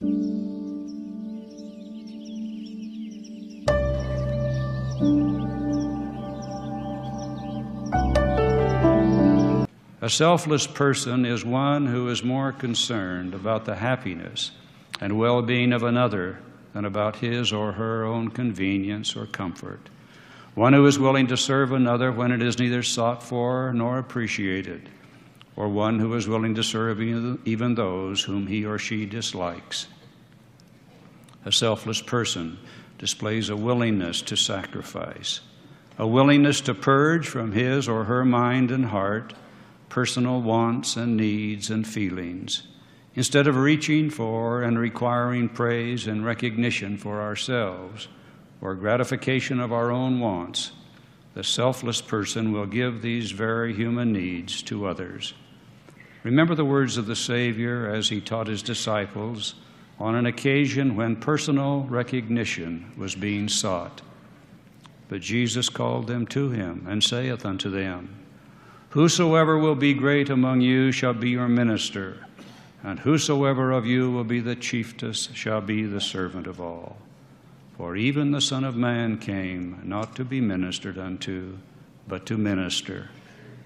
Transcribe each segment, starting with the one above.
A selfless person is one who is more concerned about the happiness and well-being of another than about his or her own convenience or comfort. One who is willing to serve another when it is neither sought for nor appreciated, or one who is willing to serve even those whom he or she dislikes. A selfless person displays a willingness to sacrifice, a willingness to purge from his or her mind and heart personal wants and needs and feelings, instead of reaching for and requiring praise and recognition for ourselves or gratification of our own wants. The selfless person will give these very human needs to others. Remember the words of the Savior as he taught his disciples on an occasion when personal recognition was being sought. But Jesus called them to him and saith unto them, Whosoever will be great among you shall be your minister, and whosoever of you will be the chiefest shall be the servant of all. For even the Son of Man came not to be ministered unto, but to minister,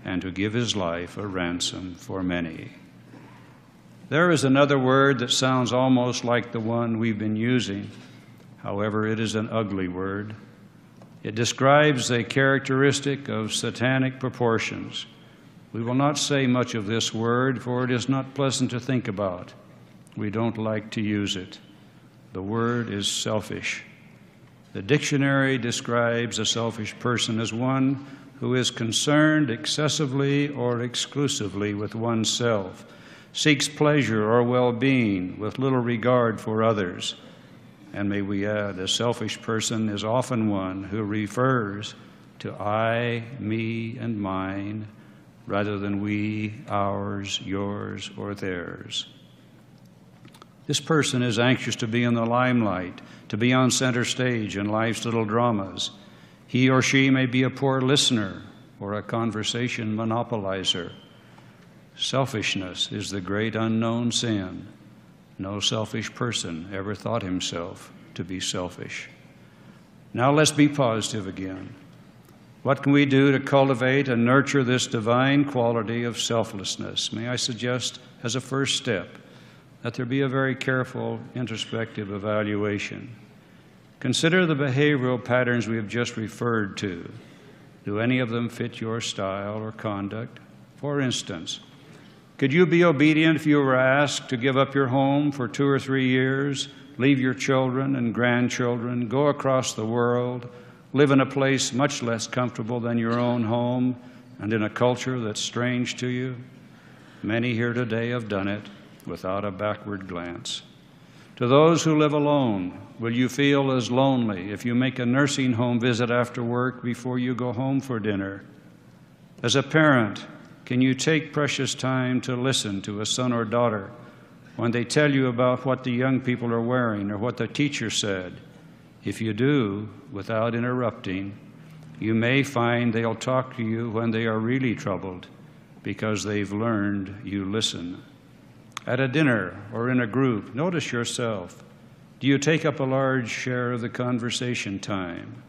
and to give his life a ransom for many. There is another word that sounds almost like the one we've been using. However, it is an ugly word. It describes a characteristic of satanic proportions. We will not say much of this word, for it is not pleasant to think about. We don't like to use it. The word is selfish. The dictionary describes a selfish person as one who is concerned excessively or exclusively with oneself, seeks pleasure or well-being with little regard for others. And may we add, a selfish person is often one who refers to I, me, and mine, rather than we, ours, yours, or theirs. This person is anxious to be in the limelight, to be on center stage in life's little dramas. He or she may be a poor listener or a conversation monopolizer. Selfishness is the great unknown sin. No selfish person ever thought himself to be selfish. Now let's be positive again. What can we do to cultivate and nurture this divine quality of selflessness? May I suggest, as a first step, that there be a very careful introspective evaluation. Consider the behavioral patterns we have just referred to. Do any of them fit your style or conduct? For instance, could you be obedient if you were asked to give up your home for 2 or 3 years, leave your children and grandchildren, go across the world, live in a place much less comfortable than your own home, and in a culture that's strange to you? Many here today have done it without a backward glance. To those who live alone, will you feel as lonely if you make a nursing home visit after work before you go home for dinner? As a parent, can you take precious time to listen to a son or daughter when they tell you about what the young people are wearing or what the teacher said? If you do, without interrupting, you may find they'll talk to you when they are really troubled because they've learned you listen. At a dinner or in a group, notice yourself. Do you take up a large share of the conversation time?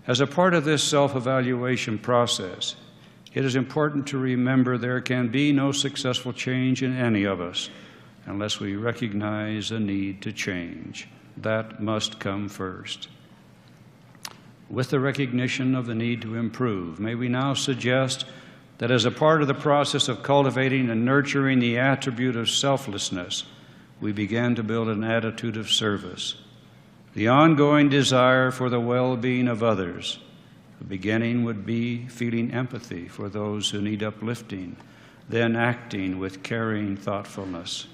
As a part of this self-evaluation process, it is important to remember there can be no successful change in any of us unless we recognize a need to change. That must come first. With the recognition of the need to improve, may we now suggest that as a part of the process of cultivating and nurturing the attribute of selflessness, we begin to build an attitude of service, the ongoing desire for the well-being of others. The beginning would be feeling empathy for those who need uplifting, then acting with caring thoughtfulness.